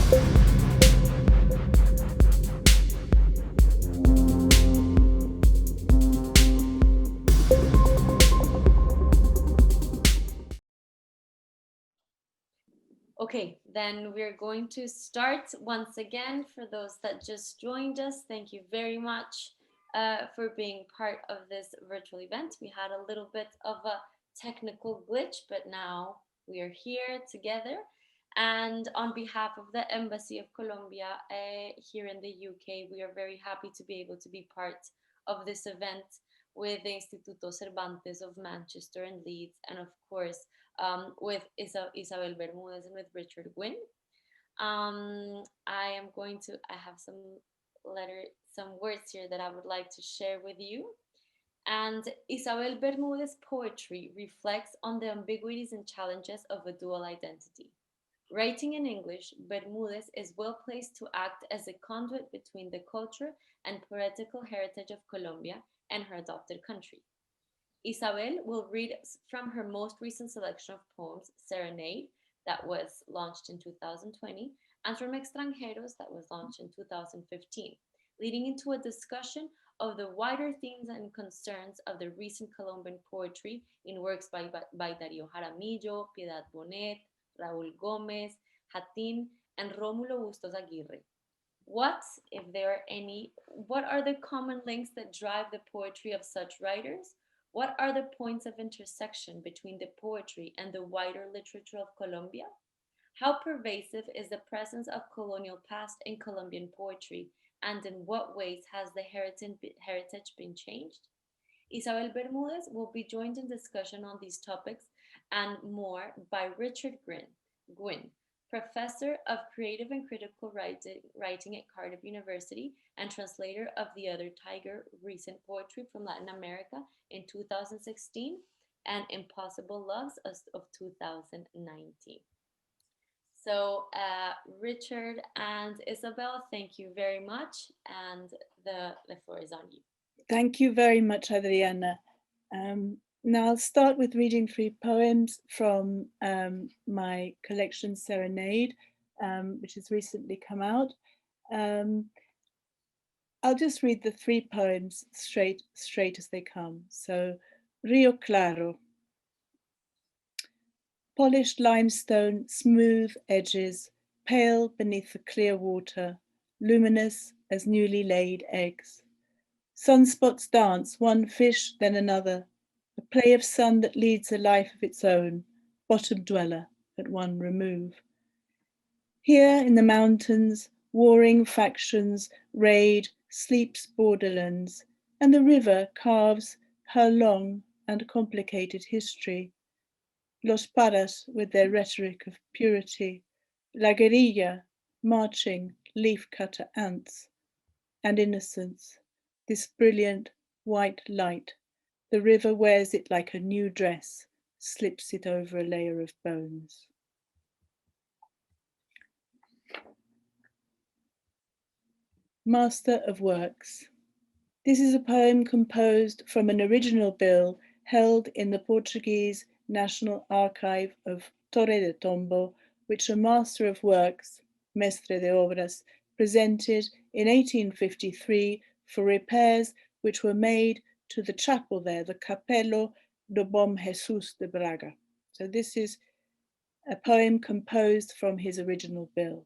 Okay, then we're going to start once again. For those that just joined us, thank you very much for being part of this virtual event. We had a little bit of a technical glitch, but now we are here together. And on behalf of the Embassy of Colombia here in the UK, we are very happy to be able to be part of this event with the Instituto Cervantes of Manchester and Leeds, and of course, with Isabel Bermúdez and with Richard Gwyn. I have some words here that I would like to share with you. And Isabel Bermúdez's poetry reflects on the ambiguities and challenges of a dual identity. Writing in English, Bermúdez is well placed to act as a conduit between the culture and poetical heritage of Colombia and her adopted country. Isabel will read from her most recent selection of poems, Serenade, that was launched in 2020, and from Extranjeros, that was launched in 2015, leading into a discussion of the wider themes and concerns of the recent Colombian poetry in works by Dario Jaramillo, Piedad Bonet, Raúl Gómez, Hatín, and Rómulo Bustos Aguirre. What, if there are any, what are the common links that drive the poetry of such writers? What are the points of intersection between the poetry and the wider literature of Colombia? How pervasive is the presence of colonial past in Colombian poetry, and in what ways has the heritage been changed? Isabel Bermúdez will be joined in discussion on these topics and more by Richard Gwyn, Professor of Creative and Critical Writing at Cardiff University and translator of The Other Tiger, Recent Poetry from Latin America in 2016 and Impossible Loves of 2019. So, Richard and Isabel, thank you very much, and the floor is on you. Thank you very much, Adriana. Now I'll start with reading 3 poems from my collection Serenade, which has recently come out. I'll just read the 3 poems straight as they come. So, Rio Claro. Polished limestone, smooth edges, pale beneath the clear water, luminous as newly laid eggs. Sunspots dance, one fish, then another, a play of sun that leads a life of its own, bottom dweller at one remove. Here in the mountains, warring factions raid sleep's borderlands, and the river carves her long and complicated history. Los Paras with their rhetoric of purity, La Guerrilla, marching leaf-cutter ants, and innocence, this brilliant white light. The river wears it like a new dress, slips it over a layer of bones. Master of Works. This is a poem composed from an original bill held in the Portuguese National Archive of Torre de Tombo, which a Master of Works, Mestre de Obras, presented in 1853 for repairs which were made to the chapel there, the Capello do Bom Jesus de Braga. So this is a poem composed from his original bill.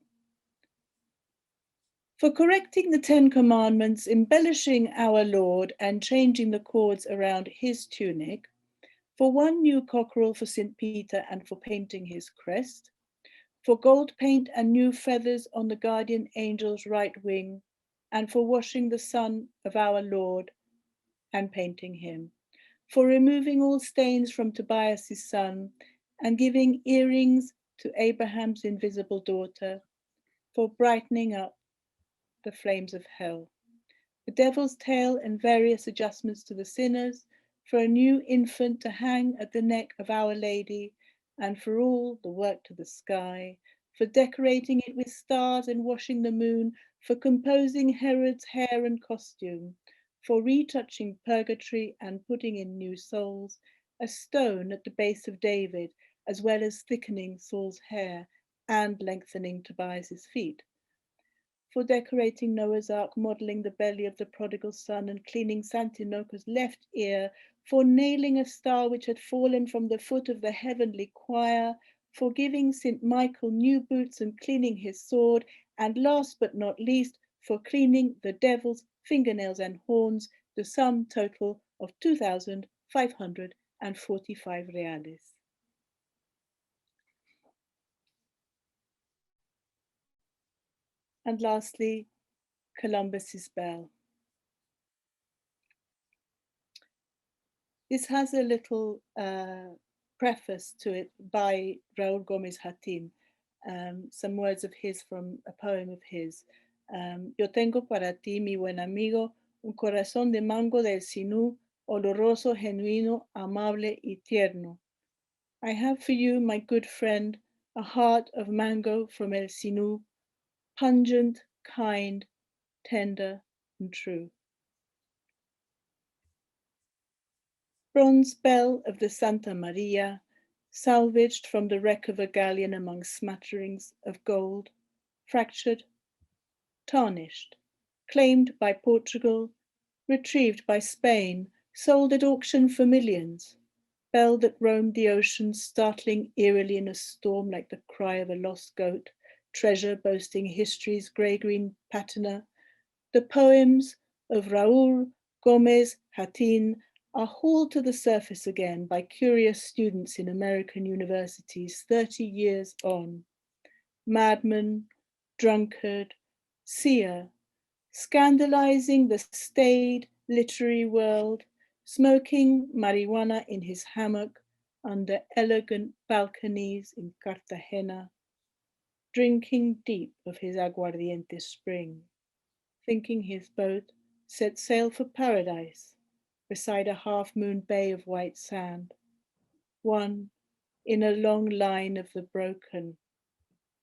For correcting the 10 Commandments, embellishing our Lord, and changing the cords around his tunic, for 1 new cockerel for St. Peter and for painting his crest, for gold paint and new feathers on the guardian angel's right wing, and for washing the Son of our Lord and painting him, for removing all stains from Tobias's son and giving earrings to Abraham's invisible daughter, for brightening up the flames of hell, the devil's tail and various adjustments to the sinners, for a new infant to hang at the neck of Our Lady, and for all the work to the sky, for decorating it with stars and washing the moon, for composing Herod's hair and costume, for retouching purgatory and putting in new souls, a stone at the base of David, as well as thickening Saul's hair, and lengthening Tobias's feet. For decorating Noah's Ark, modeling the belly of the prodigal son, and cleaning Santinoco's left ear, for nailing a star which had fallen from the foot of the heavenly choir, for giving St. Michael new boots and cleaning his sword, and last but not least, for cleaning the devil's fingernails and horns, the sum total of 2,545 reales. And lastly, Columbus's bell. This has a little preface to it by Raúl Gómez Hatín, some words of his from a poem of his. Yo tengo para ti, mi buen amigo, un corazón de mango del sinú, oloroso, genuino, amable y tierno. I have for you, my good friend, a heart of mango from el sinú, pungent, kind, tender, and true. Bronze bell of the Santa Maria, salvaged from the wreck of a galleon among smatterings of gold, fractured, tarnished, claimed by Portugal, retrieved by Spain, sold at auction for millions. Bell that roamed the ocean, startling eerily in a storm like the cry of a lost goat, treasure boasting history's grey-green patina. The poems of Raúl Gómez Hatín are hauled to the surface again by curious students in American universities 30 years on. Madman, drunkard, seer, scandalizing the staid literary world, smoking marijuana in his hammock under elegant balconies in Cartagena, drinking deep of his aguardiente spring, thinking his boat set sail for paradise beside a half-moon bay of white sand, one in a long line of the broken,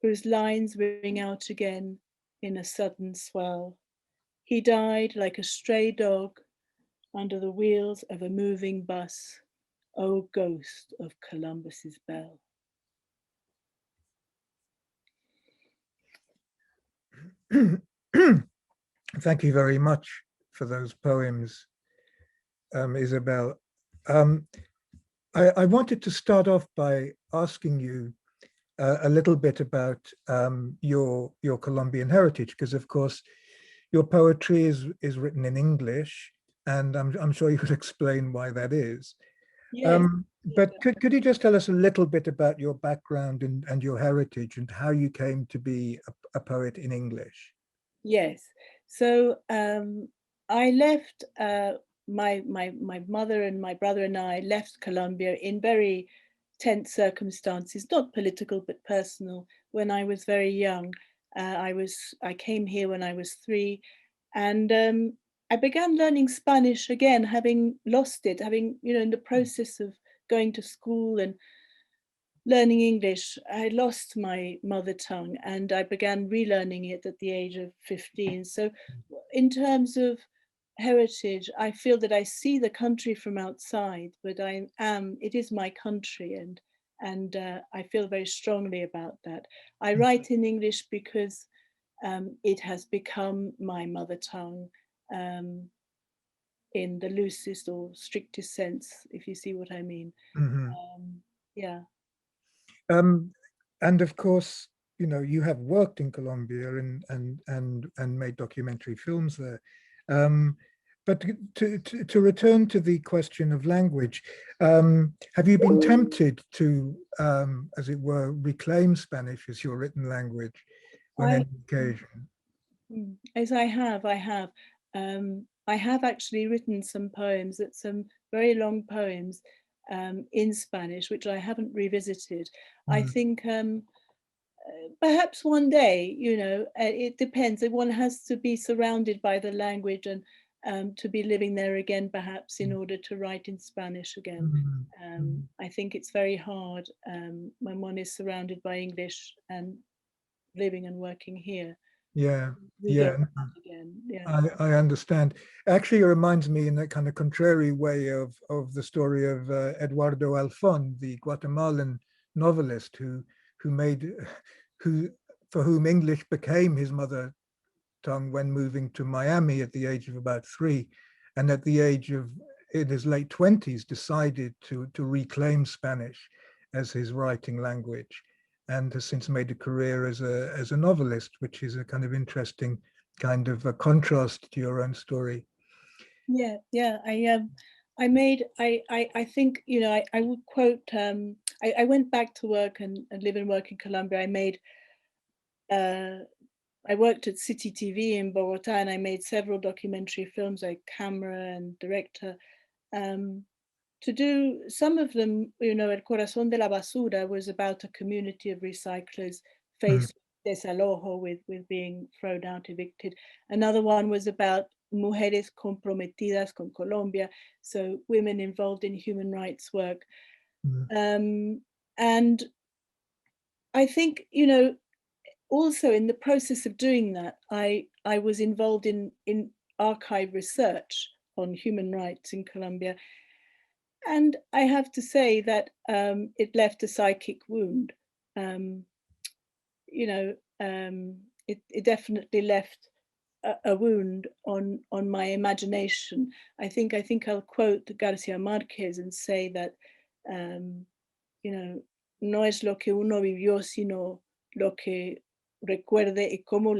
whose lines ring out again in a sudden swell. He died like a stray dog under the wheels of a moving bus, O ghost of Columbus's bell. Thank you very much for those poems, Isabel. I wanted to start off by asking you a little bit about your Colombian heritage, because of course your poetry is written in English, and I'm sure you could explain why that is. Yes. But could you just tell us a little bit about your background and your heritage and how you came to be a poet in English? Yes. So I left, my mother and my brother and I left Colombia in very tense circumstances, not political but personal. When I was very young, I came here when I was 3, and I began learning Spanish again, having lost it, in the process of going to school and learning English, I lost my mother tongue and I began relearning it at the age of 15. So in terms of heritage, I feel that I see the country from outside, but it is my country, and I feel very strongly about that. I write in English because it has become my mother tongue in the loosest or strictest sense, if you see what I mean. Mm-hmm. Yeah. And of course, you have worked in Colombia and made documentary films there. But to return to the question of language, have you been tempted to, as it were, reclaim Spanish as your written language on any occasion? As I have. I have actually written some poems, some very long poems in Spanish, which I haven't revisited. I think perhaps one day, it depends. One has to be surrounded by the language and to be living there again, perhaps, in order to write in Spanish again. I think it's very hard when one is surrounded by English and living and working here. Yeah. Again. Yeah. I understand. Actually, it reminds me in a kind of contrary way of the story of Eduardo Alfon, the Guatemalan novelist who made for whom English became his mother tongue when moving to Miami at the age of about 3, and at the age of, in his late 20s, decided to reclaim Spanish as his writing language, and has since made a career as a novelist, which is a kind of interesting kind of a contrast to your own story. Yeah, I think, you know, I would quote, I went back to work and live and work in Colombia. I worked at City TV in Bogota, and I made several documentary films, like camera and director. To do some of them, you know, El Corazón de la Basura was about a community of recyclers faced with desalojo, with being thrown out, evicted. Another one was about Mujeres Comprometidas con Colombia, so women involved in human rights work. And I think, you know, also in the process of doing that, I was involved in archive research on human rights in Colombia. And I have to say that it left a psychic wound. You know, it definitely left a wound on my imagination. I think I'll quote Garcia Marquez and say that, you know, no es lo que uno vivió, sino lo que recuerde y cómo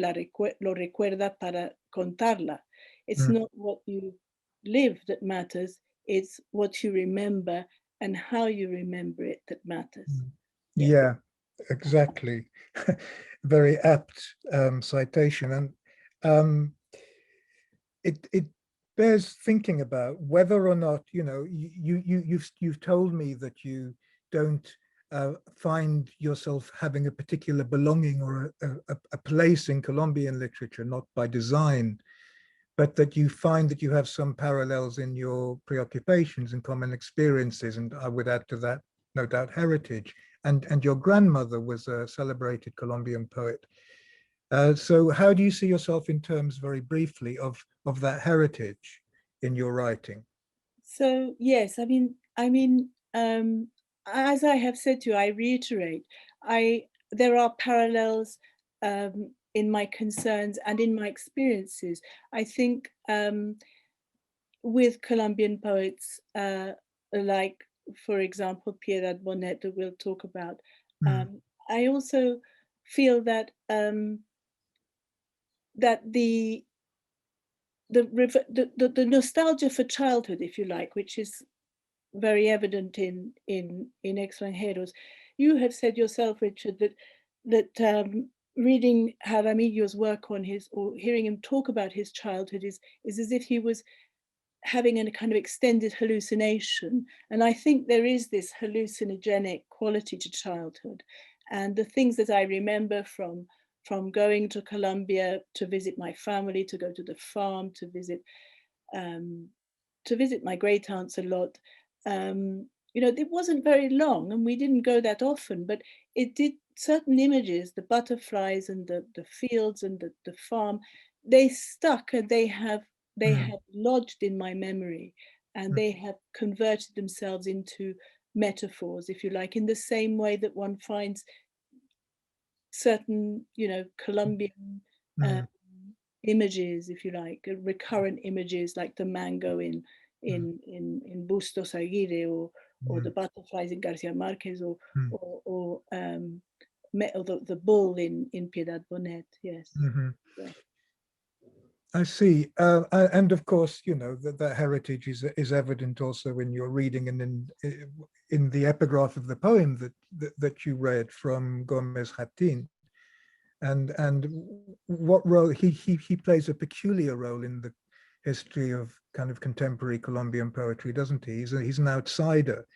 lo recuerda para contarla. It's not what you live that matters, it's what you remember and how you remember it that matters. Yeah, exactly. Very apt citation. And it bears thinking about whether or not, you know, you've told me that you don't find yourself having a particular belonging or a place in Colombian literature, not by design, but that you find that you have some parallels in your preoccupations and common experiences. And I would add to that, no doubt, heritage. And your grandmother was a celebrated Colombian poet. So how do you see yourself in terms, very briefly, of that heritage in your writing? So yes, I mean, as I have said to you, I reiterate, there are parallels in my concerns and in my experiences. I think with Colombian poets, like, for example, Piedad Bonet, that we'll talk about, I also feel that that the nostalgia for childhood, if you like, which is very evident in Extranjeros. You have said yourself, Richard, that reading Jaramillo's work on his, or hearing him talk about his childhood, is as if he was having a kind of extended hallucination. And I think there is this hallucinogenic quality to childhood. And the things that I remember from going to Colombia to visit my family, to go to the farm, to visit my great aunts a lot. You know, it wasn't very long, and we didn't go that often, but it did. Certain images, the butterflies and the fields and the farm, they stuck, and they have lodged in my memory, and they have converted themselves into metaphors, if you like, in the same way that one finds certain, you know, Colombian images, if you like, recurrent images, like the mango in Bustos Aguirre, or the butterflies in Garcia Marquez, or the bull in Piedad Bonet. Yes. Yeah. I see. And of course, you know, that heritage is evident also in your reading and in the epigraph of the poem that you read from Gomez Hatin. And what role he plays a peculiar role in the history of kind of contemporary Colombian poetry, doesn't he? He's an outsider.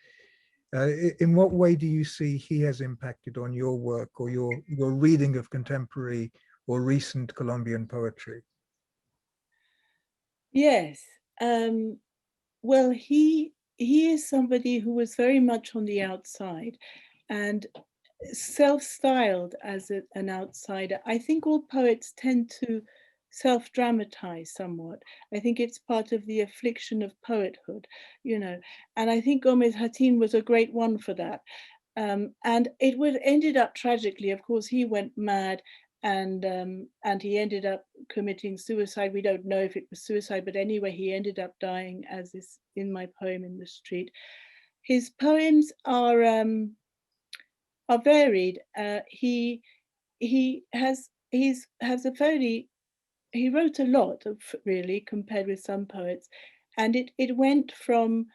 In what way do you see he has impacted on your work or your reading of contemporary or recent Colombian poetry? Yes. Well, he is somebody who was very much on the outside and self-styled as an outsider. I think all poets tend to self-dramatize somewhat. I think it's part of the affliction of poethood, you know, and I think Gomez Hatin was a great one for that. And it would ended up tragically. Of course, he went mad, and he ended up committing suicide. We don't know if it was suicide, but anyway, he ended up dying, as is in my poem In the Street. His poems are varied. He has a very, he wrote a lot of, really, compared with some poets, and it went from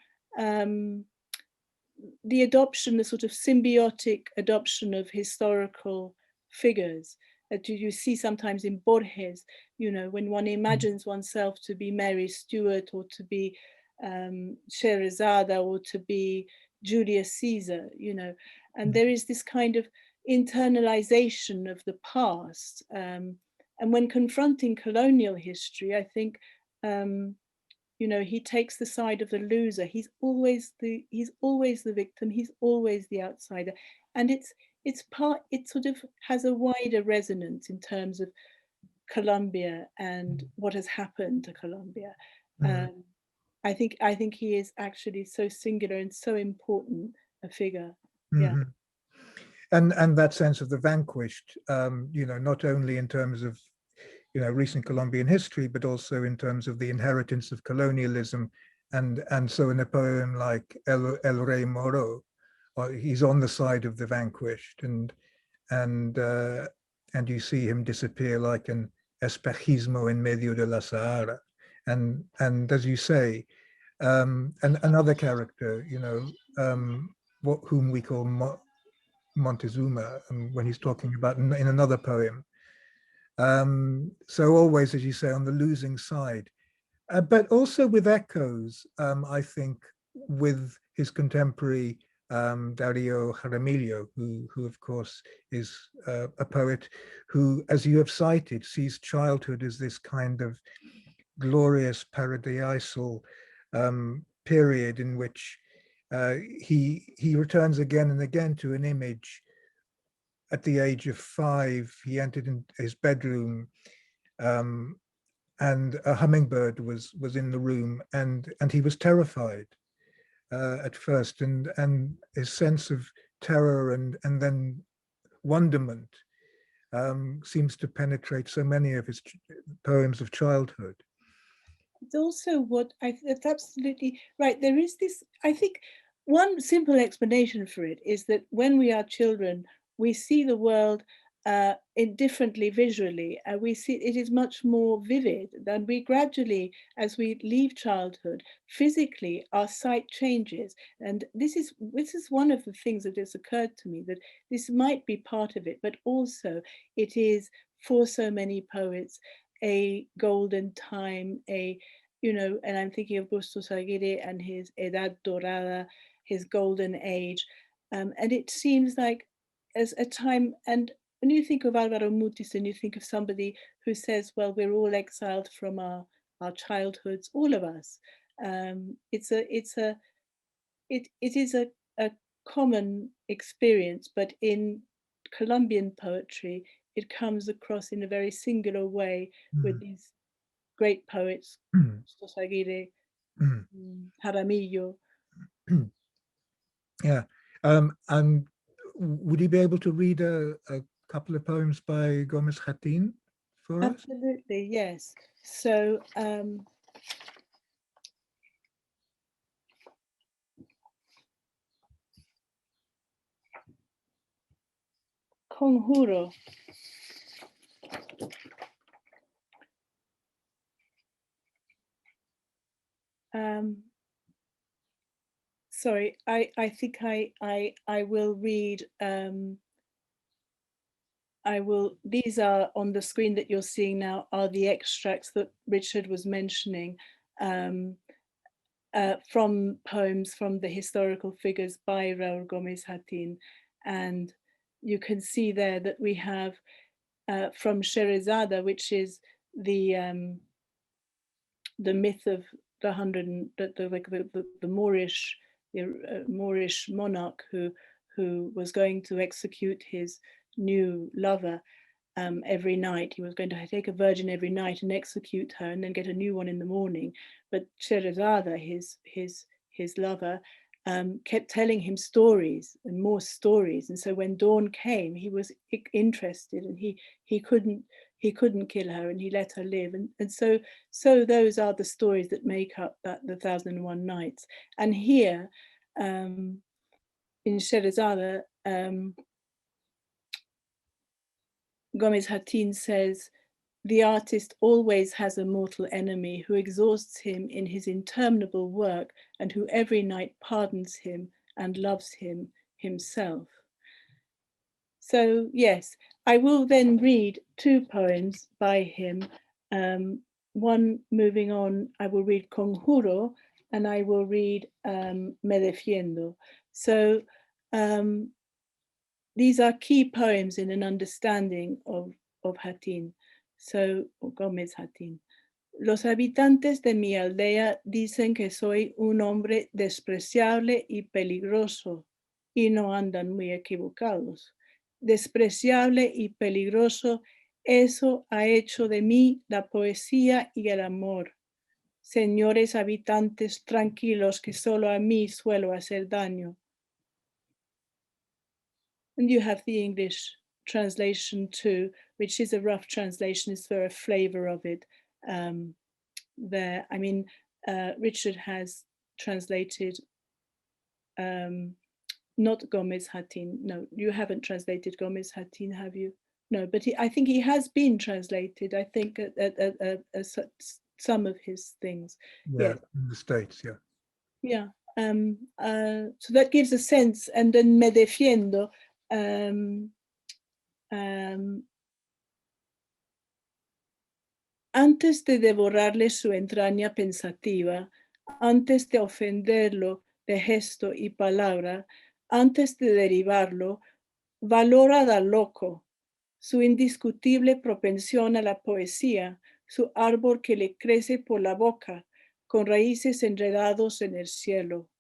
the adoption, the sort of symbiotic adoption of historical figures that you see sometimes in Borges, you know, when one imagines oneself to be Mary Stuart, or to be Sherazada, or to be Julius Caesar, you know, and there is this kind of internalization of the past. And when confronting colonial history, I think you know, he takes the side of the loser. He's always the victim. He's always the outsider, and it sort of has a wider resonance in terms of Colombia and what has happened to Colombia. I think he is actually so singular and so important a figure. Yeah. And that sense of the vanquished, you know, not only in terms of, you know, recent Colombian history, but also in terms of the inheritance of colonialism. And so in a poem like El Rey Moro, he's on the side of the vanquished, and you see him disappear like an espejismo en medio de la Sahara. And as you say, and another character, you know, whom we call Montezuma, when he's talking about in another poem. So always, as you say, on the losing side, but also with echoes, I think, with his contemporary Dario Jaramillo, who of course is a poet who, as you have cited, sees childhood as this kind of glorious paradisal period in which he returns again and again to an image. At the age of 5, he entered in his bedroom, and a hummingbird was in the room, and he was terrified at first, and his sense of terror and then wonderment seems to penetrate so many of his poems of childhood. It's also that's absolutely right. There is this, I think, one simple explanation for it is that when we are children, we see the world differently visually. We see it is much more vivid. Than we gradually, as we leave childhood, physically our sight changes. And this is one of the things that has occurred to me, that this might be part of it, but also it is, for so many poets, a golden time, you know, and I'm thinking of Bustos Aguirre and his Edad Dorada, his golden age. And it seems like as a time, and when you think of Alvaro Mutis and you think of somebody who says, well, we're all exiled from our childhoods, all of us. It is a common experience, but in Colombian poetry, it comes across in a very singular way with these great poets, Bustos Aguirre, Jaramillo. Yeah, and would you be able to read a couple of poems by Gomez Jatin for us? Absolutely, yes. So Conjuro. Sorry, I think I will read. These are on the screen that you're seeing now, are the extracts that Richard was mentioning from poems from the historical figures by Raúl Gómez Jatín. And you can see there that we have from Sherazada, which is the myth of the Moorish monarch who was going to execute his new lover every night. He was going to take a virgin every night and execute her, and then get a new one in the morning. But Sherazada, his lover, kept telling him stories and more stories. And so when dawn came, he was interested, and he couldn't kill her, and he let her live. And so those are the the that make up that the 1001 Nights. And here in Sherazada, Gomez Hatin says, the artist always has a mortal enemy who exhausts him in his interminable work and who every night pardons him and loves him himself. So yes, I will then read two poems by him. One, moving on, I will read Conjuro, and I will read Me Defiendo. So these are key poems in an understanding of Hatin. So, Gómez Hatin. Los habitantes de mi aldea dicen que soy un hombre despreciable y peligroso, y no andan muy equivocados. Despreciable y peligroso, eso ha hecho de mí la poesía y el amor. Señores habitantes tranquilos, que solo a mí suelo hacer daño. And you have the English translation too, which is a rough translation. Is there a flavor of it there? I mean, Richard has translated not Gomez Hatin. No, you haven't translated Gomez Hatin, have you? No, but I think he has been translated. I think some of his things. Yeah, yes. In the States, yeah. Yeah. So that gives a sense. And then Me Defiendo. Antes de devorarle su entraña pensativa, antes de ofenderlo de gesto y palabra, antes de derivarlo, valora al loco, su indiscutible propensión a la poesía, su árbol que le crece por la boca, con raíces enredados en el cielo.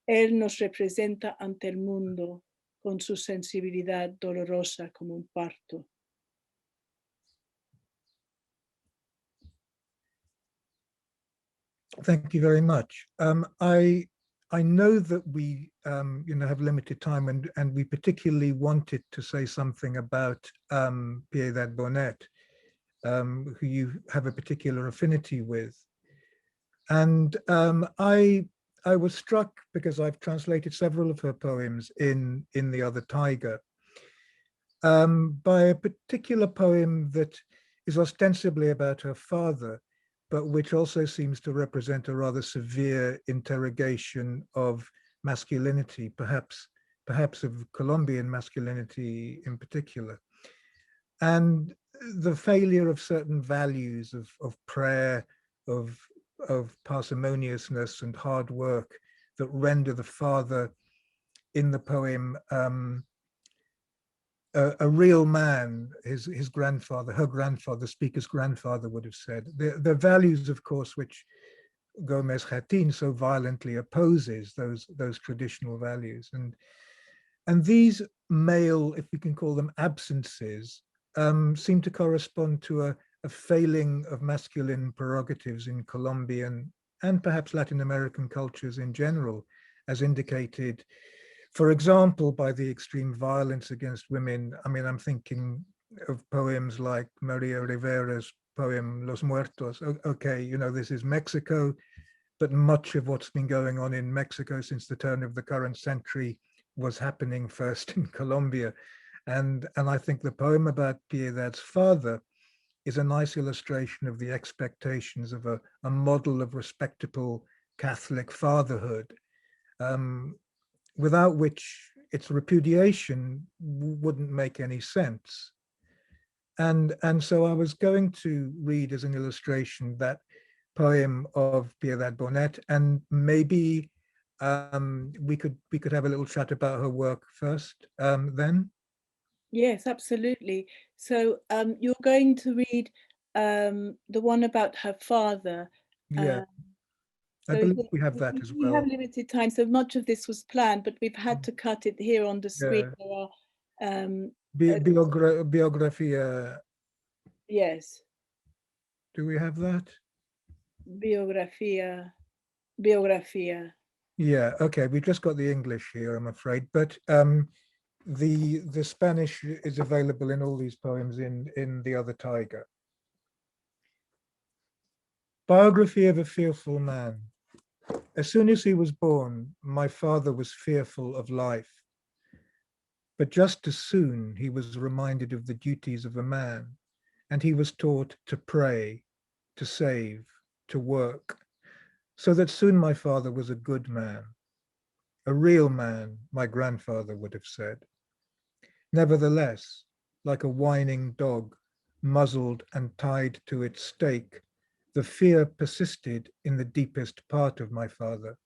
Él nos representa ante el mundo con su sensibilidad dolorosa como un parto. Thank you very much. I know that we have limited time, and we particularly wanted to say something about Piedad Bonet, who you have a particular affinity with. And I was struck, because I've translated several of her poems in The Other Tiger, by a particular poem that is ostensibly about her father, but which also seems to represent a rather severe interrogation of masculinity, perhaps of Colombian masculinity in particular. And the failure of certain values of prayer, of parsimoniousness and hard work that render the father in the poem a real man, his grandfather, her grandfather, the speaker's grandfather would have said. The values, of course, which Gomez Hatin so violently opposes, those traditional values. And these male, if we can call them absences, seem to correspond to a failing of masculine prerogatives in Colombian and perhaps Latin American cultures in general, as indicated, for example, by the extreme violence against women. I mean, I'm thinking of poems like Maria Rivera's poem, Los Muertos. Okay, this is Mexico, but much of what's been going on in Mexico since the turn of the current century was happening first in Colombia. And I think the poem about Piedad's father is a nice illustration of the expectations of a model of respectable Catholic fatherhood, without which its repudiation wouldn't make any sense. And so I was going to read as an illustration that poem of Piedad Bonet, and maybe we could have a little chat about her work first then. Yes, absolutely. So you're going to read the one about her father. Yeah. I believe we have that as well. We have limited time, so much of this was planned, but we've had to cut it here on the screen. Yeah. Biografía. Yes. Do we have that? Biografía. Yeah, okay, we just got the English here, I'm afraid, but the Spanish is available in all these poems in The Other Tiger. Biography of a fearful man. As soon as he was born, my father was fearful of life. But just as soon he was reminded of the duties of a man, and he was taught to pray, to save, to work, so that soon my father was a good man. A real man, my grandfather would have said. Nevertheless, like a whining dog, muzzled and tied to its stake, the fear persisted in the deepest part of my father,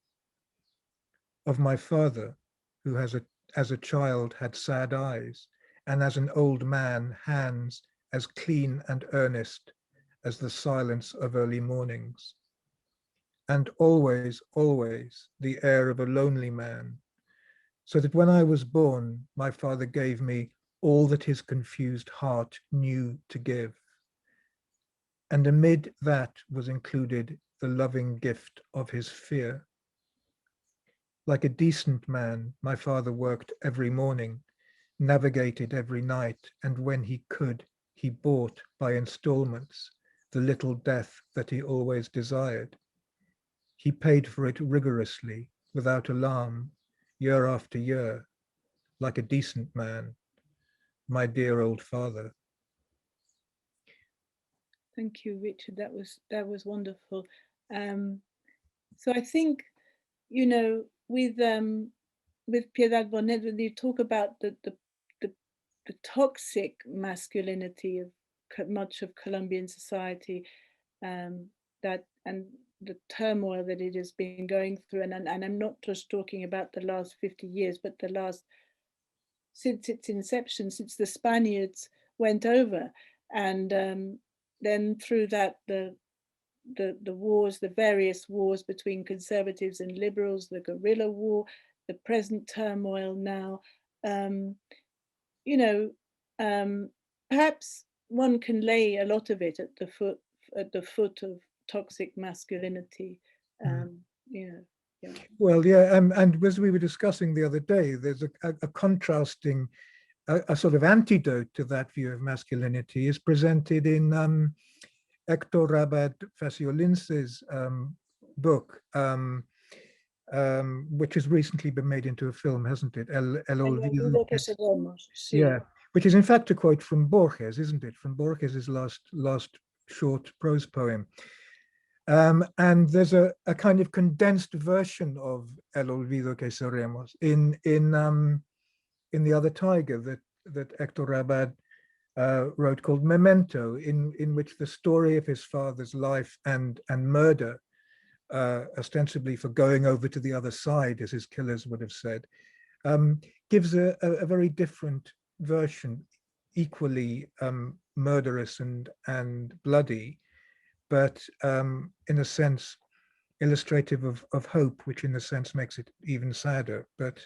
who as a child had sad eyes, and as an old man hands as clean and earnest as the silence of early mornings. And always, always the air of a lonely man, so that when I was born, my father gave me all that his confused heart knew to give. And amid that was included the loving gift of his fear. Like a decent man, my father worked every morning, navigated every night, and when he could, he bought by installments the little death that he always desired. He paid for it rigorously, without alarm, year after year, like a decent man, my dear old father. Thank you, Richard. That was wonderful. So I think, you know, with Piedad Bonet, when you talk about the toxic masculinity of much of Colombian society, that and the turmoil that it has been going through, and I'm not just talking about the last 50 years, but the last, since its inception, since the Spaniards went over, and then through that the wars, the various wars between conservatives and liberals, the guerrilla war, the present turmoil now, you know, perhaps one can lay a lot of it at the foot of toxic masculinity. You know, yeah. Well, yeah, and as we were discussing the other day, there's a contrasting, a sort of antidote to that view of masculinity is presented in Héctor Rabat Faciolince's book, which has recently been made into a film, hasn't it? El Olvido que Seremos, sí. Yeah, which is in fact a quote from Borges, isn't it? From Borges's last short prose poem. And there's a kind of condensed version of El Olvido que Seremos in The Other Tiger that Héctor Rabat wrote, called Memento, in which the story of his father's life and murder, ostensibly for going over to the other side, as his killers would have said, gives a very different version, equally murderous and bloody, but in a sense illustrative of hope, which in a sense makes it even sadder. But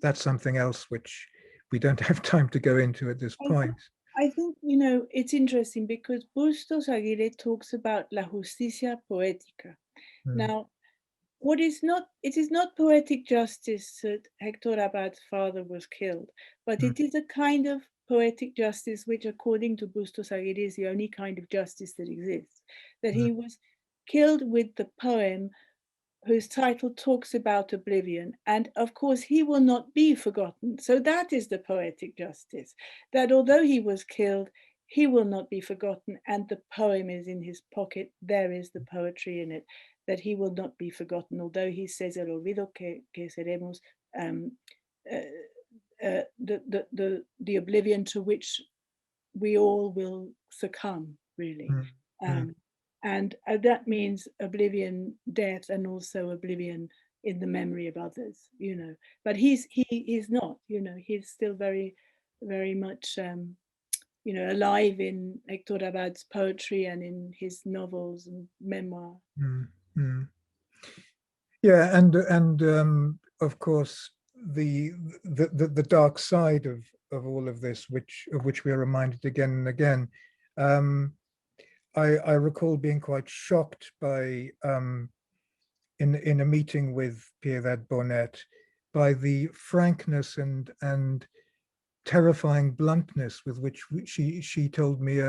that's something else which we don't have time to go into at this point. I think, you know, it's interesting because Bustos Aguirre talks about la justicia poética. Now, it is not poetic justice that Héctor Abad's father was killed, but it is a kind of poetic justice which, according to Bustos Aguirre, is the only kind of justice that exists. That he was killed with the poem whose title talks about oblivion, and of course he will not be forgotten. So that is the poetic justice, that although he was killed, he will not be forgotten, and the poem is in his pocket. There is the poetry in it, that he will not be forgotten, although he says el olvido que seremos, the oblivion to which we all will succumb, really. And that means oblivion, death, and also oblivion in the memory of others, you know. But he is not, you know, he's still very, very much, you know, alive in Héctor Abad's poetry and in his novels and memoir. Yeah, and of course the dark side of all of this, of which we are reminded again and again. I recall being quite shocked by in a meeting with Pierre Bonnet by the frankness and terrifying bluntness with which she told me,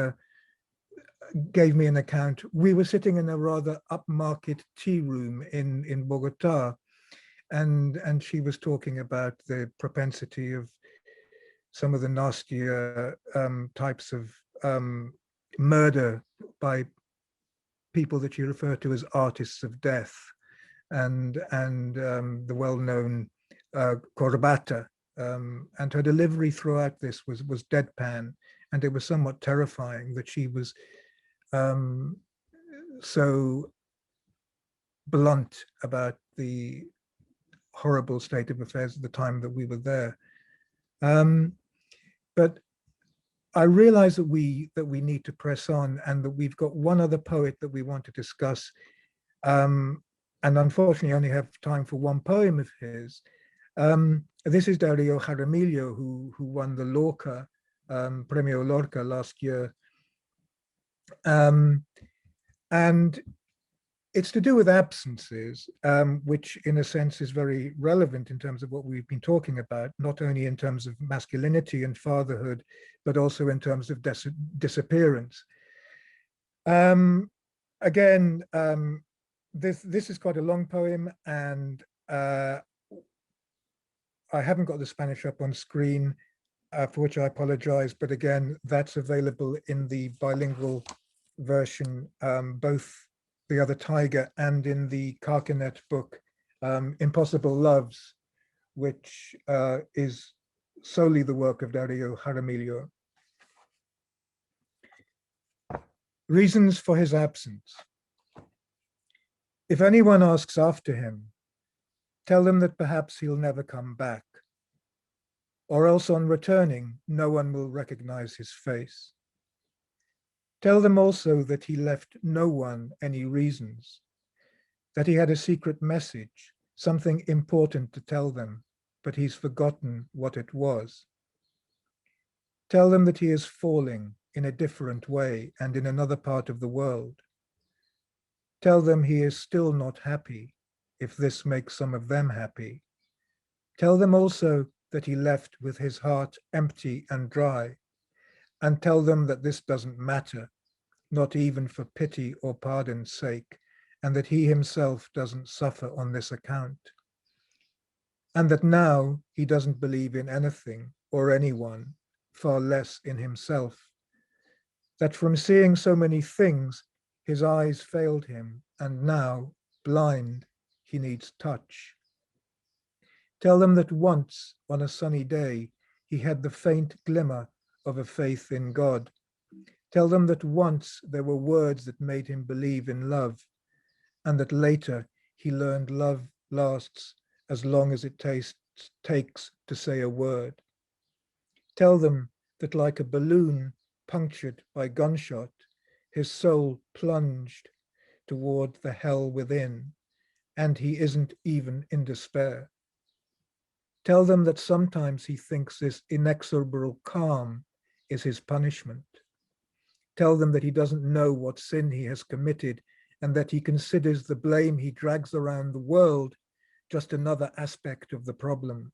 gave me an account. We were sitting in a rather upmarket tea room in Bogota, and she was talking about the propensity of some of the nastier types of murder by people that you refer to as artists of death, and the well-known Corbata, and her delivery throughout this was deadpan, and it was somewhat terrifying that she was so blunt about the horrible state of affairs at the time that we were there. But I realize that we need to press on, and that we've got one other poet that we want to discuss, and unfortunately only have time for one poem of his. This is Dario Jaramillo, who won the Lorca, Premio Lorca last year. And it's to do with absences, which in a sense is very relevant in terms of what we've been talking about, not only in terms of masculinity and fatherhood, but also in terms of disappearance. Again, this is quite a long poem, and I haven't got the Spanish up on screen, for which I apologize, but again, that's available in the bilingual version, both The Other Tiger and in the Carcanet book, Impossible Loves, which is solely the work of Dario Jaramillo. Reasons for his absence. If anyone asks after him, tell them that perhaps he'll never come back, or else on returning, no one will recognize his face. Tell them also that he left no one any reasons, that he had a secret message, something important to tell them, but he's forgotten what it was. Tell them that he is falling in a different way and in another part of the world. Tell them he is still not happy, if this makes some of them happy. Tell them also that he left with his heart empty and dry, and tell them that this doesn't matter, not even for pity or pardon's sake, and that he himself doesn't suffer on this account. And that now he doesn't believe in anything or anyone, far less in himself. That from seeing so many things, his eyes failed him, and now, blind, he needs touch. Tell them that once, on a sunny day, he had the faint glimmer of a faith in God. Tell them that once there were words that made him believe in love, and that later he learned love lasts as long as it takes to say a word. Tell them that like a balloon punctured by gunshot, his soul plunged toward the hell within, and he isn't even in despair. Tell them that sometimes he thinks this inexorable calm is his punishment. Tell them that he doesn't know what sin he has committed, and that he considers the blame he drags around the world just another aspect of the problem.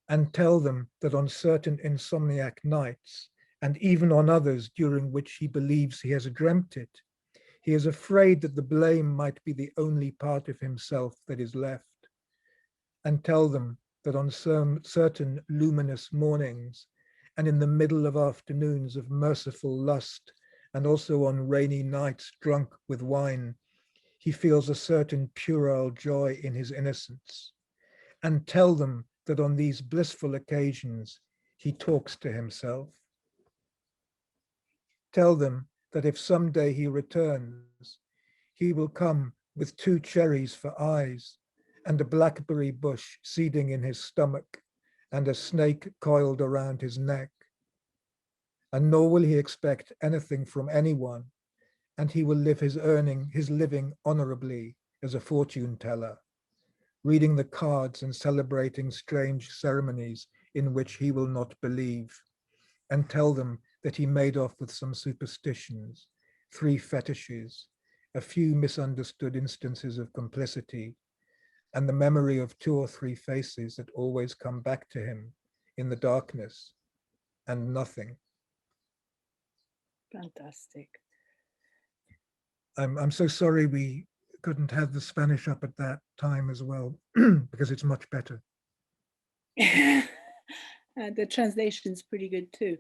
And tell them that on certain insomniac nights, and even on others during which he believes he has dreamt it, he is afraid that the blame might be the only part of himself that is left. And tell them that on certain luminous mornings, and in the middle of afternoons of merciful lust, and also on rainy nights drunk with wine, he feels a certain puerile joy in his innocence. And tell them that on these blissful occasions, he talks to himself. Tell them that if someday he returns, he will come with 2 cherries for eyes, and a blackberry bush seeding in his stomach, and a snake coiled around his neck. And nor will he expect anything from anyone, and he will live his living honorably as a fortune teller, reading the cards and celebrating strange ceremonies in which he will not believe, and tell them that he made off with some superstitions, 3 fetishes, a few misunderstood instances of complicity, and the memory of 2 or 3 faces that always come back to him in the darkness, and nothing. Fantastic. I'm so sorry we couldn't have the Spanish up at that time as well, because it's much better. The translation's pretty good too.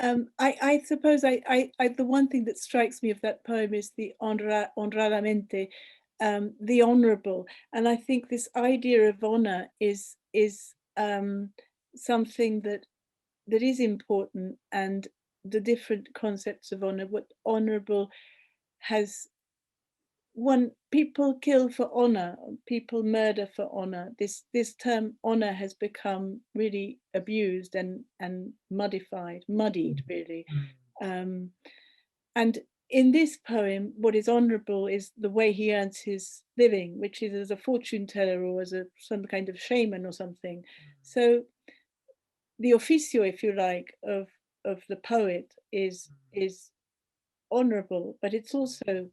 I suppose the one thing that strikes me of that poem is the honradamente, the honorable, and I think this idea of honor is something that is important, and the different concepts of honor. What honorable has people kill for honor, people murder for honor. This term honor has become really abused and muddied really. And in this poem, what is honorable is the way he earns his living, which is as a fortune teller or as some kind of shaman or something. So the officio, if you like, of the poet is honorable, but it's also,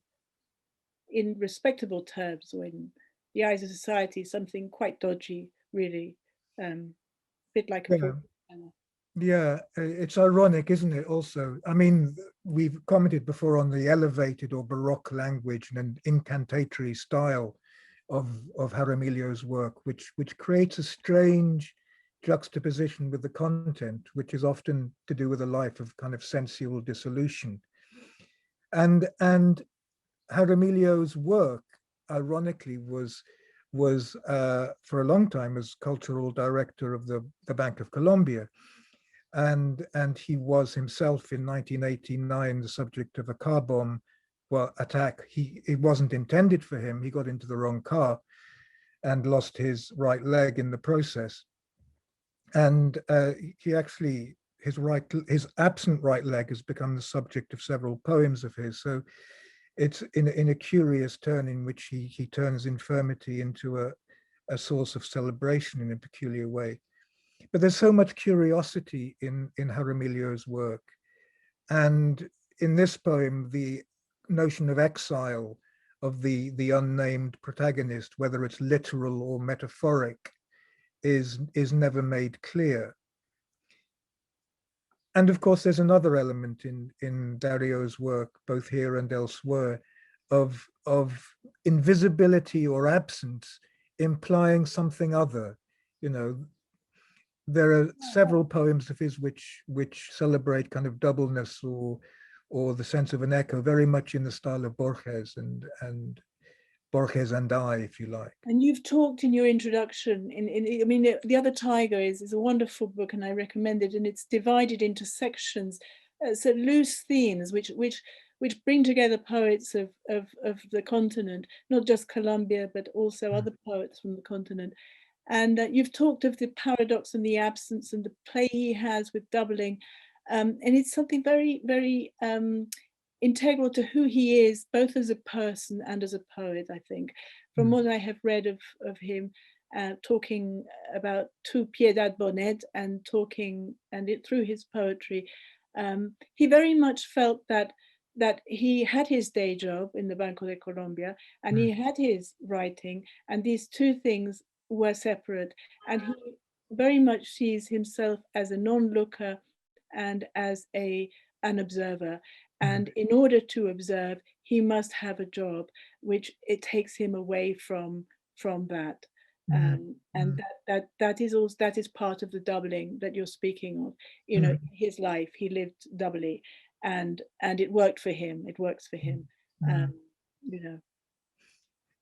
in respectable terms, or in the eyes of society, something quite dodgy, really, bit like a yeah, it's ironic, isn't it? Also, I mean, we've commented before on the elevated or baroque language and incantatory style of Jaramillo's work, which creates a strange juxtaposition with the content, which is often to do with a life of kind of sensual dissolution. And Jaramillo's work, ironically, was for a long time as cultural director of the Bank of Colombia, and he was himself in 1989 the subject of a car bomb attack. It wasn't intended for him. He got into the wrong car and lost his right leg in the process. And he actually, his absent right leg has become the subject of several poems of his. So it's in a curious turn in which he turns infirmity into a source of celebration in a peculiar way. But there's so much curiosity in Jaramillo's work. And in this poem, the notion of exile of the unnamed protagonist, whether it's literal or metaphoric, is never made clear. And of course, there's another element in Dario's work, both here and elsewhere, of invisibility or absence implying something other. You know, there are several poems of his which celebrate kind of doubleness or the sense of an echo, very much in the style of Borges and Borges and I, if you like. And you've talked in your introduction, I mean, The Other Tiger is a wonderful book, and I recommend it, and it's divided into sections, so loose themes, which bring together poets of the continent, not just Colombia, but also other poets from the continent. And you've talked of the paradox and the absence and the play he has with doubling. And it's something very, very integral to who he is, both as a person and as a poet, I think. From what I have read of him, talking about Tu Piedad Bonet and through his poetry, he very much felt that he had his day job in the Banco de Colombia and he had his writing, and these two things were separate, and he very much sees himself as a non-looker and as an observer. And in order to observe, he must have a job, which it takes him away from that. And that is part of the doubling that you're speaking of. You know, his life, he lived doubly, and it worked for him. It works for him. You know.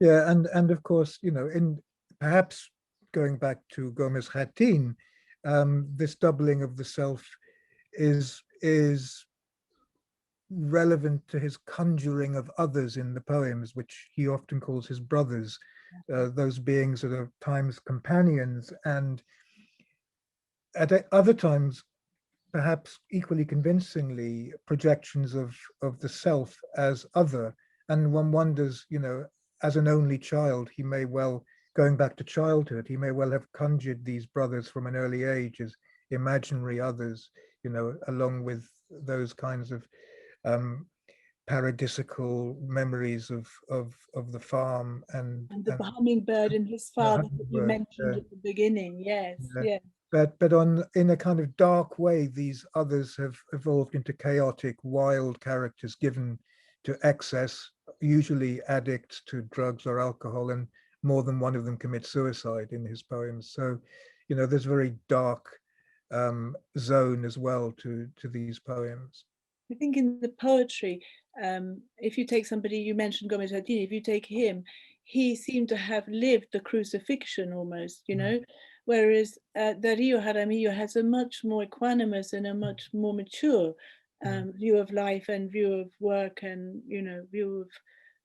Yeah, and of course, you know, in perhaps going back to Gomez Hatin, this doubling of the self is relevant to his conjuring of others in the poems, which he often calls his brothers, those beings that are times companions, and at other times, perhaps equally convincingly, projections of the self as other. And one wonders, you know, as an only child, he may well, going back to childhood, he may well have conjured these brothers from an early age as imaginary others, you know, along with those kinds of paradisical memories of the farm and the hummingbird and his father that you hummingbird, mentioned at the beginning. Yes, yeah. yes. But in a kind of dark way, these others have evolved into chaotic, wild characters given to excess, usually addicts to drugs or alcohol, and more than one of them commits suicide in his poems. So, you know, there's very dark zone as well to these poems. I think in the poetry, if you take somebody, you mentioned Gomez Hadini, if you take him, he seemed to have lived the crucifixion almost, you know, whereas Dario Jaramillo has a much more equanimous and a much more mature view of life and view of work and, you know, view of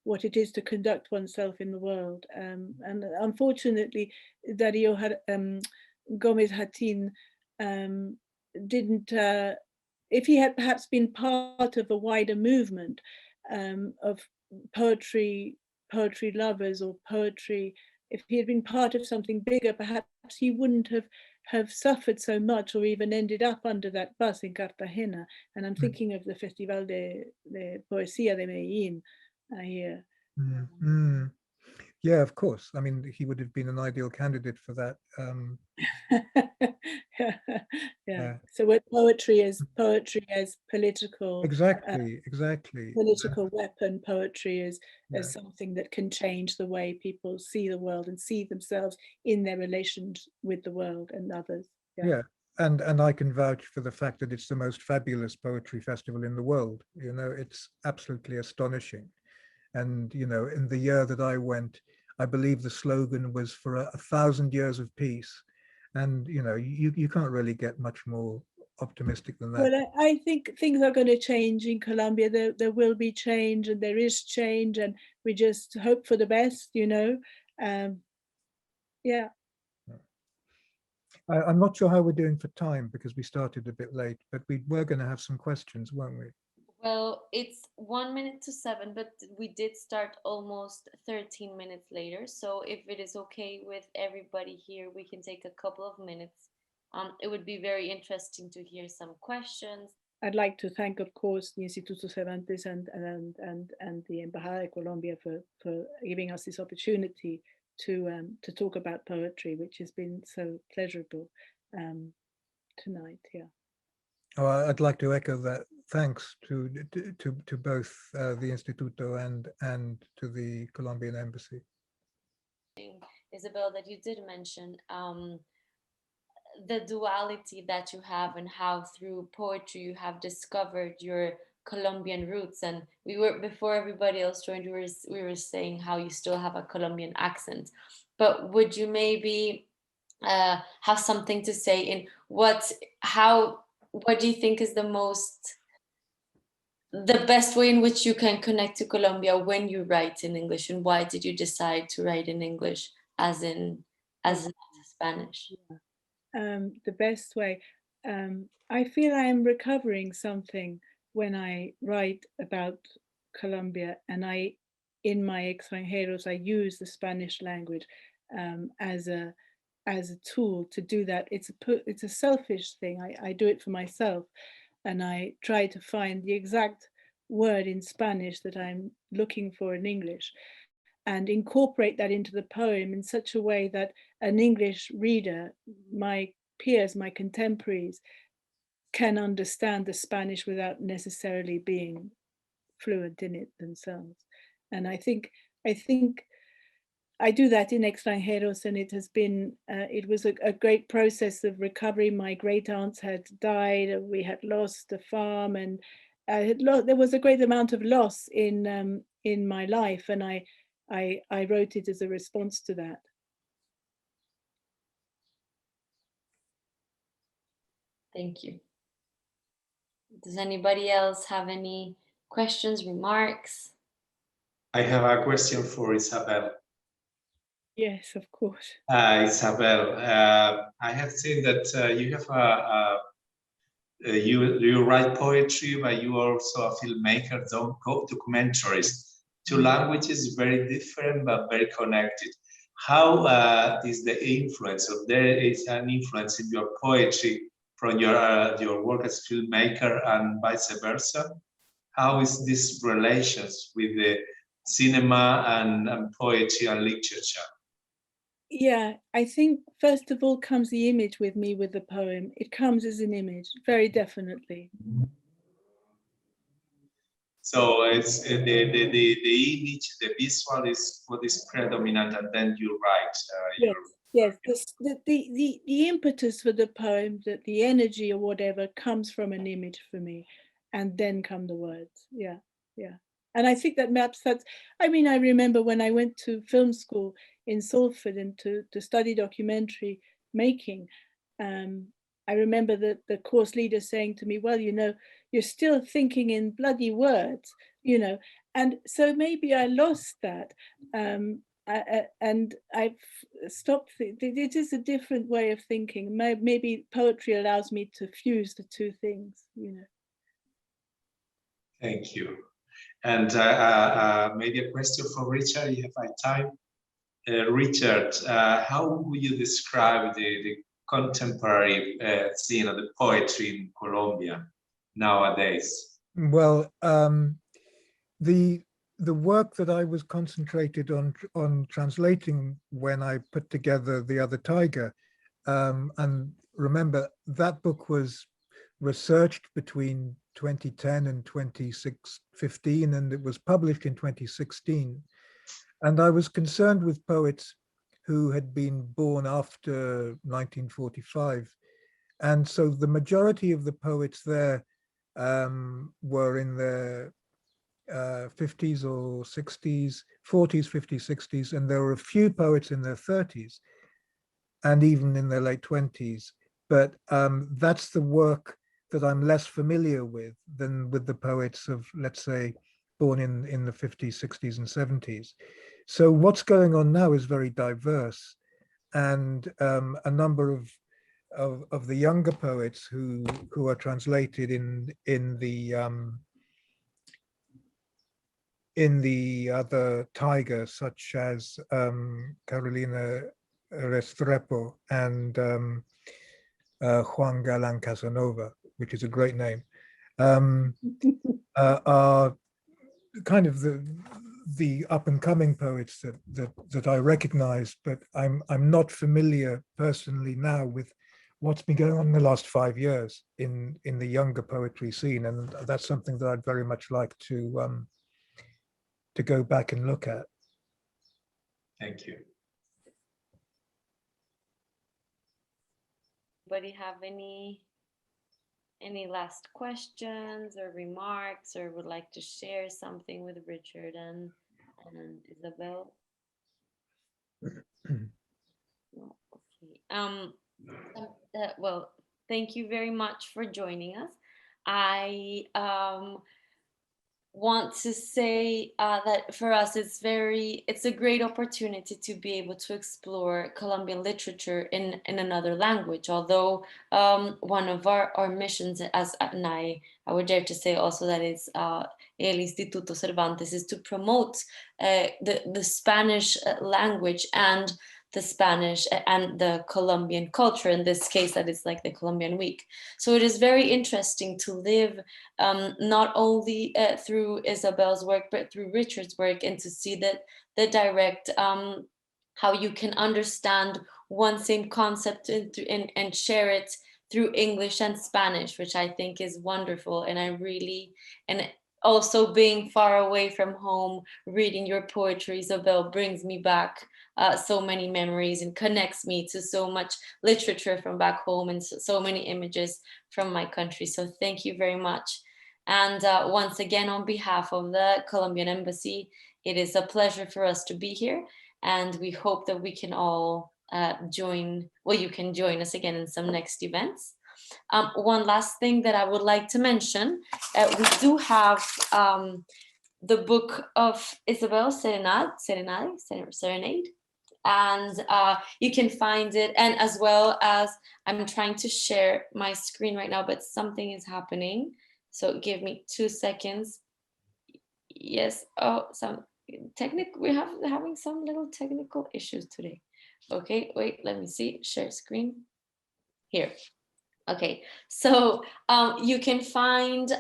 what it is to conduct oneself in the world. And unfortunately, Dario Gomez Hatin didn't, if he had perhaps been part of a wider movement of poetry lovers or poetry, if he had been part of something bigger, perhaps he wouldn't have suffered so much or even ended up under that bus in Cartagena. And I'm thinking of the Festival de Poesía de Medellín here. Yeah, of course. I mean, he would have been an ideal candidate for that. Yeah. So with poetry as political, exactly. Political weapon, poetry is as something that can change the way people see the world and see themselves in their relations with the world and others. Yeah. And I can vouch for the fact that it's the most fabulous poetry festival in the world. You know, it's absolutely astonishing. And, you know, in the year that I went, I believe the slogan was for 1,000 years of peace. And, you know, you can't really get much more optimistic than that. Well, I think things are going to change in Colombia. There will be change and there is change, and we just hope for the best, you know. Yeah. I'm not sure how we're doing for time because we started a bit late, but we were going to have some questions, weren't we? Well, it's 1 minute to 7, but we did start almost 13 minutes later. So if it is okay with everybody here, we can take a couple of minutes. It would be very interesting to hear some questions. I'd like to thank, of course, the Instituto Cervantes and the Embajada de Colombia for giving us this opportunity to talk about poetry, which has been so pleasurable tonight. Yeah. Oh, I'd like to echo that. Thanks to both the Instituto and to the Colombian Embassy. Isabel, that you did mention the duality that you have and how through poetry you have discovered your Colombian roots. And we were, before everybody else joined, we were saying how you still have a Colombian accent. But would you maybe have something to say in what do you think is the best way in which you can connect to Colombia when you write in English, and why did you decide to write in English as Spanish? The best way, I feel I am recovering something when I write about Colombia, and in my extranjeros, I use the Spanish language as a tool to do that. It's a selfish thing. I do it for myself, and I try to find the exact word in Spanish that I'm looking for in English, and incorporate that into the poem in such a way that an English reader, my peers, my contemporaries, can understand the Spanish without necessarily being fluent in it themselves. And I think I do that in extranjeros, and it has been, it was a great process of recovery. My great aunts had died, we had lost a farm, and there was a great amount of loss in my life, and I wrote it as a response to that. Thank you. Does anybody else have any questions, remarks? I have a question for Isabel. Yes, of course. Isabel, I have seen that you have you write poetry, but you are also a filmmaker, documentarist. Two languages very different but very connected. How is the influence, or there is an influence in your poetry from your work as filmmaker and vice versa? how is this relations with the cinema and poetry and literature? Yeah, I think first of all comes the image with me with the poem. It comes as an image, very definitely. So it's the image, the visual is what is predominant, and then you write. Yes. The impetus for the poem, that the energy or whatever comes from an image for me, and then come the words. Yeah. And I think that maps that's, I mean, I remember when I went to film school in Salford and to study documentary making, I remember the course leader saying to me, well, you know, you're still thinking in bloody words, you know, and so maybe I lost that. And I've stopped. It is a different way of thinking. Maybe poetry allows me to fuse the two things, you know. Thank you. And maybe a question for Richard, if I have time. Richard, how would you describe the contemporary scene of the poetry in Colombia nowadays? Well, the work that I was concentrated on translating when I put together The Other Tiger, and remember that book was researched between 2010 and 2015, and it was published in 2016. And I was concerned with poets who had been born after 1945. And so the majority of the poets there were in their 50s or 60s, 40s, 50s, 60s, and there were a few poets in their 30s and even in their late 20s. But that's the work that I'm less familiar with than with the poets of, let's say, born in the 50s, 60s, and 70s. So what's going on now is very diverse, and a number of the younger poets who are translated in the other tiger, such as Carolina Restrepo and Juan Galán Casanova, which is a great name, are kind of the up and coming poets that I recognize, but I'm not familiar personally now with what's been going on in the last 5 years in the younger poetry scene, and that's something that I'd very much like to go back and look at. Thank you. Anybody have any last questions or remarks, or would like to share something with Richard and Isabel? No, okay. Well, thank you very much for joining us. I want to say that for us it's a great opportunity to be able to explore Colombian literature in another language, although one of our missions, and I would dare to say also that it's El Instituto Cervantes, is to promote the Spanish language and the Spanish and the Colombian culture, in this case that is like the Colombian week. So it is very interesting to live not only through Isabel's work, but through Richard's work, and to see that the direct, how you can understand one same concept and share it through English and Spanish, which I think is wonderful. And and also being far away from home, reading your poetry, Isabel, brings me back so many memories and connects me to so much literature from back home and so many images from my country. So thank you very much. And once again, on behalf of the Colombian Embassy, it is a pleasure for us to be here. And we hope that we can all you can join us again in some next events. One last thing that I would like to mention, we do have the book of Isabel, Serenade, and you can find it, and as well as I'm trying to share my screen right now, but something is happening, so give me 2 seconds. Yes, we're having some little technical issues today. Okay, wait, let me see, share screen here. Okay, so you can find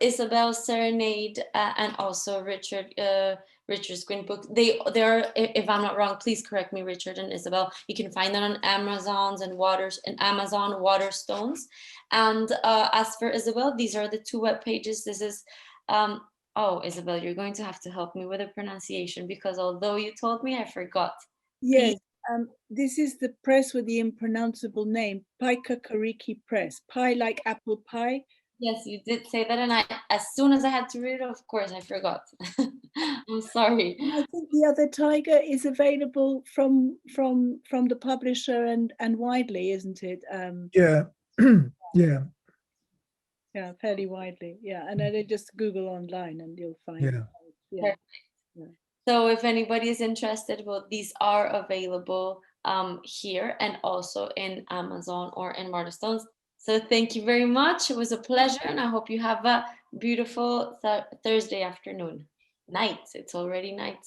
Isabel's Serenade and also Richard's Gwyn book. They are, if I'm not wrong, please correct me, Richard and Isabel. You can find them on Amazon Waterstones. And as for Isabel, these are the two web pages. This is oh, Isabel, you're going to have to help me with the pronunciation, because although you told me, I forgot. Yes. This is the press with the impronounceable name, Paika Kariki Press. Pie like apple pie. Yes, you did say that, and as soon as I had to read it, of course, I forgot. I'm sorry. And I think the other tiger is available from the publisher and widely, isn't it? Yeah, yeah. Yeah, fairly widely. Yeah, and then just Google online and you'll find. Yeah. Yeah. Yeah. So if anybody is interested, well, these are available here and also in Amazon or in Waterstones. So thank you very much. It was a pleasure, and I hope you have a beautiful Thursday afternoon. Night. It's already night.